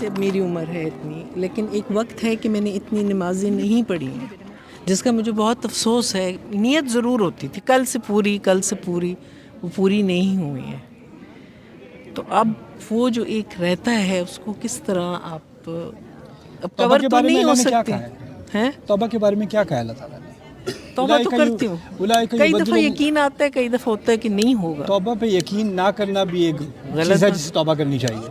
جیسے اب میری عمر ہے اتنی، لیکن ایک وقت ہے کہ میں نے اتنی نمازیں نہیں پڑھی ہیں، جس کا مجھے بہت افسوس ہے. نیت ضرور ہوتی تھی کل سے پوری، وہ پوری نہیں ہوئی ہیں. تو اب وہ جو ایک رہتا ہے اس کو کس طرح آپ اب کور تو نہیں ہو سکتے ہیں. توبہ کے بارے میں کیا کہا اللہ تعالیٰ نے؟ توبہ تو کرتی ہوں، کئی دفعہ یقین آتا ہے، کئی دفعہ ہوتا ہے کہ نہیں ہوگا. توبہ پہ یقین نہ کرنا بھی ایک چیز ہے جس سے توبہ کرنی چاہیے.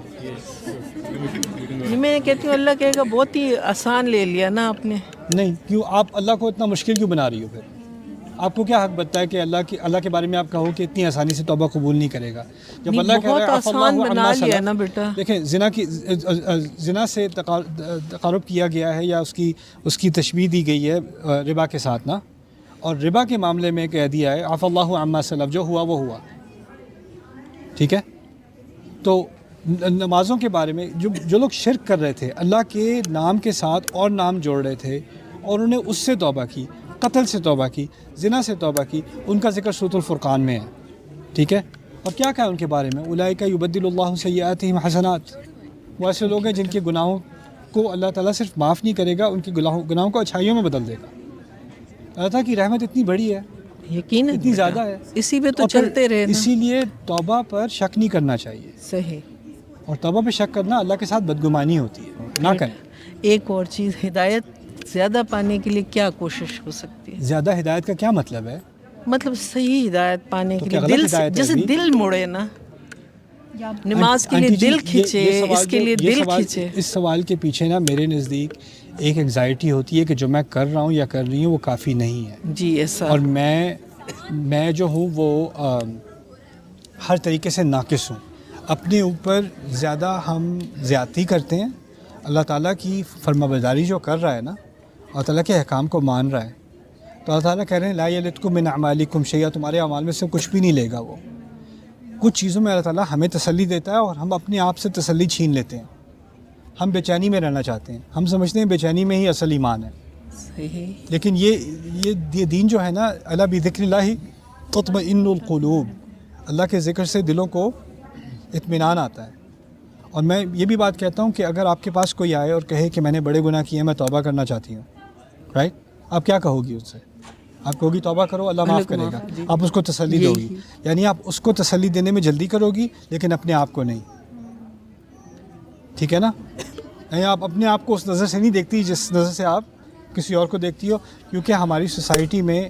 میں کہتی ہوں اللہ کہے گا بہت ہی آسان لے لیا نا آپ نے. نہیں، کیوں آپ اللہ کو اتنا مشکل کیوں بنا رہی ہو؟ پھر آپ کو کیا حق بنتا ہے کہ اللہ کے بارے میں آپ کہو کہ اتنی آسانی سے توبہ قبول نہیں کرے گا؟ جب اللہ کہہ رہا ہے آسان بنا لیا نا بیٹا. دیکھیں، زنا سے تقارب کیا گیا ہے یا اس کی تشبیہ دی گئی ہے ربا کے ساتھ نا، اور ربا کے معاملے میں کہہ دیا ہے عفا اللہ عما سلف، جو ہوا وہ ہوا. ٹھیک ہے، تو نمازوں کے بارے میں جو لوگ شرک کر رہے تھے، اللہ کے نام کے ساتھ اور نام جوڑ رہے تھے اور انہوں نے اس سے توبہ کی، قتل سے توبہ کی، زنا سے توبہ کی، ان کا ذکر سورۃ الفرقان میں ہے. ٹھیک ہے، اور کیا کہا ان کے بارے میں؟ اولئک یبدل اللہ سیئاتہم حسنات. وہ ایسے لوگ ہیں جن کے گناہوں کو اللہ تعالیٰ صرف معاف نہیں کرے گا، ان کے گناہوں کو اچھائیوں میں بدل دے گا. اللہ تعالیٰ کی رحمت اتنی بڑی ہے، یقیناً اتنی زیادہ ہے، اسی پہ تو چلتے رہے نا. اسی لیے توبہ پر شک نہیں کرنا چاہیے. صحیح. اور توبہ پہ شک کرنا اللہ کے ساتھ بدگمانی ہوتی ہے، نہ کریں. ایک اور چیز، ہدایت زیادہ پانے کے لیے کیا کوشش ہو سکتی ہے؟ زیادہ ہدایت کا کیا مطلب ہے؟ مطلب صحیح ہدایت پانے کے لیے دل سے، جیسے دل مڑے نا، نماز کے لیے دل کھینچے، اس کے لیے دل کھینچے. اس سوال کے پیچھے نا میرے نزدیک ایک انگزائٹی ہوتی ہے کہ جو میں کر رہا ہوں یا کر رہی ہوں وہ کافی نہیں ہے. جی ایسا. اور میں جو ہوں وہ ہر طریقے سے ناقص ہوں. اپنے اوپر زیادہ ہم زیادتی کرتے ہیں. اللہ تعالیٰ کی فرما برداری جو کر رہا ہے نا، اللہ تعالیٰ کے احکام کو مان رہا ہے، تو اللہ تعالیٰ کہہ رہے ہیں لا یلدکم من اعمالکم شیئا، تمہارے اعمال میں سے کچھ بھی نہیں لے گا وہ. کچھ چیزوں میں اللہ تعالیٰ ہمیں تسلی دیتا ہے اور ہم اپنے آپ سے تسلی چھین لیتے ہیں. ہم بے چینی میں رہنا چاہتے ہیں، ہم سمجھتے ہیں بے چینی میں ہی اصل ایمان ہے. صحیح. لیکن یہ دین جو ہے نا، الا بذکر اللہ تطمئن القلوب، اللہ کے ذکر سے دلوں کو اطمینان آتا ہے. اور میں یہ بھی بات کہتا ہوں کہ اگر آپ کے پاس کوئی آئے اور کہے کہ میں نے بڑے گناہ کیے ہیں، میں توبہ کرنا چاہتی ہوں، رائٹ، آپ کیا کہو گی اس سے؟ آپ کہو گی توبہ کرو، اللہ معاف کرے گا. آپ اس کو تسلی دو گی، یعنی آپ اس کو تسلی دینے میں جلدی کرو گی لیکن اپنے آپ کو نہیں. ٹھیک ہے نا؟ نہیں، آپ اپنے آپ کو اس نظر سے نہیں دیکھتی جس نظر سے آپ کسی اور کو دیکھتی ہو. کیونکہ ہماری سوسائٹی میں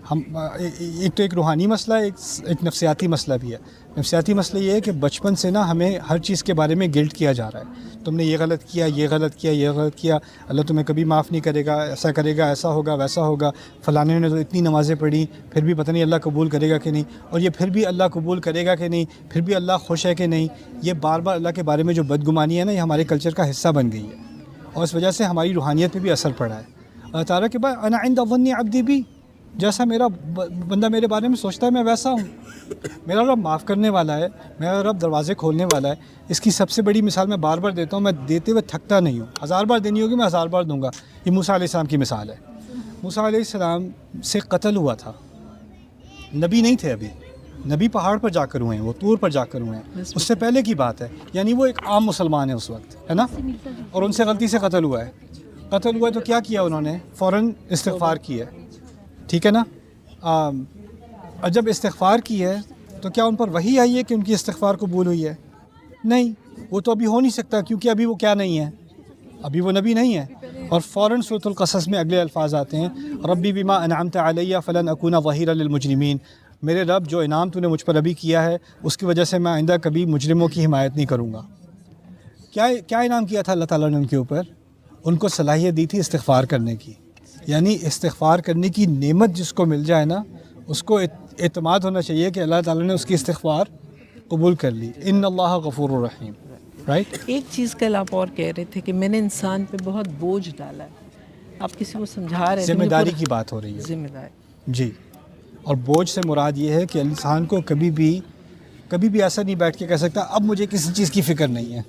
ایک تو ایک روحانی مسئلہ ہے، ایک نفسیاتی مسئلہ بھی ہے. نفسیاتی مسئلہ یہ ہے کہ بچپن سے نا ہمیں ہر چیز کے بارے میں گلٹ کیا جا رہا ہے. تم نے یہ غلط کیا، یہ غلط کیا، یہ غلط کیا، اللہ تمہیں کبھی معاف نہیں کرے گا، ایسا کرے گا، ایسا ہوگا، ویسا ہوگا. فلانے نے تو اتنی نمازیں پڑھی، پھر بھی پتہ نہیں اللہ قبول کرے گا کہ نہیں، اور یہ پھر بھی اللہ قبول کرے گا کہ نہیں، پھر بھی اللہ خوش ہے کہ نہیں. یہ بار بار اللہ کے بارے میں جو بدگمانی ہے نا، یہ ہمارے کلچر کا حصہ بن گئی ہے، اور اس وجہ سے ہماری روحانیت پہ بھی اثر پڑا ہے. اللہ تعالیٰ کے بعد انا عند ظن عبدی بھی، جیسا میرا بندہ میرے بارے میں سوچتا ہے میں ویسا ہوں. میرا رب معاف کرنے والا ہے، میرا رب دروازے کھولنے والا ہے. اس کی سب سے بڑی مثال میں بار بار دیتا ہوں، میں دیتے ہوئے تھکتا نہیں ہوں. 1000 بار دینی ہوگی میں 1000 بار دوں گا. یہ موسیٰ علیہ السلام کی مثال ہے. موسیٰ علیہ السلام سے قتل ہوا تھا، نبی نہیں تھے ابھی، نبی پہاڑ پر جا کر ہوئے ہیں، وہ طور پر جا کر ہوئے ہیں. اس سے پہلے کی بات ہے، یعنی وہ ایک عام مسلمان ہے اس وقت، ہے نا، اور ان سے غلطی سے قتل ہوا ہے. قتل ہوا ہے تو کیا کیا انہوں نے؟ فوراً استغفار کی ہے. ٹھیک ہے نا؟ اور جب استغفار کی ہے تو کیا ان پر وحی آئی ہے کہ ان کی استغفار قبول ہوئی ہے؟ نہیں، وہ تو ابھی ہو نہیں سکتا کیونکہ ابھی وہ کیا نہیں ہے، ابھی وہ نبی نہیں ہے. اور فوراً سورۃ القصص میں اگلے الفاظ آتے ہیں، ربی بما انعمت علیہ فلن اکون ظہیرا للمجرمین. میرے رب جو انعام تو نے مجھ پر ابھی کیا ہے اس کی وجہ سے میں آئندہ کبھی مجرموں کی حمایت نہیں کروں گا. کیا انعام کیا تھا اللہ تعالیٰ نے ان کے اوپر؟ ان کو صلاحیت دی تھی استغفار کرنے کی. یعنی استغفار کرنے کی نعمت جس کو مل جائے نا، اس کو اعتماد ہونا چاہیے کہ اللہ تعالیٰ نے اس کی استغفار قبول کر لی. ان اللہ غفور الرحیم. رائٹ. ایک چیز کل آپ اور کہہ رہے تھے کہ میں نے انسان پہ بہت بوجھ ڈالا ہے، آپ کسی کو سمجھا رہے ہیں. ذمہ داری کی بات ہو رہی ہے. ذمہ داری، جی. اور بوجھ سے مراد یہ ہے کہ انسان کو کبھی بھی ایسا نہیں بیٹھ کے کہہ سکتا اب مجھے کسی چیز کی فکر نہیں ہے.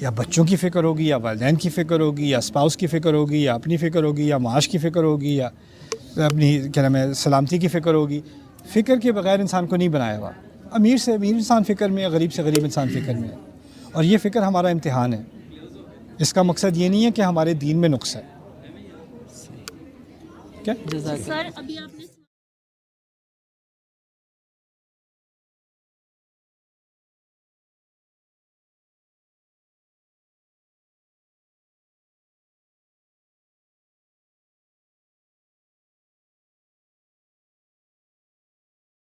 یا بچوں کی فکر ہوگی، یا والدین کی فکر ہوگی، یا اسپاؤس کی فکر ہوگی، یا اپنی فکر ہوگی، یا معاش کی فکر ہوگی، یا اپنی کیا نام ہے سلامتی کی فکر ہوگی. فکر کے بغیر انسان کو نہیں بنایا ہوا. امیر سے امیر انسان فکر میں ہے، غریب سے غریب انسان فکر میں ہے. اور یہ فکر ہمارا امتحان ہے. اس کا مقصد یہ نہیں ہے کہ ہمارے دین میں نقص ہے. کیا جزاک اللہ. سر ابھی آپ نے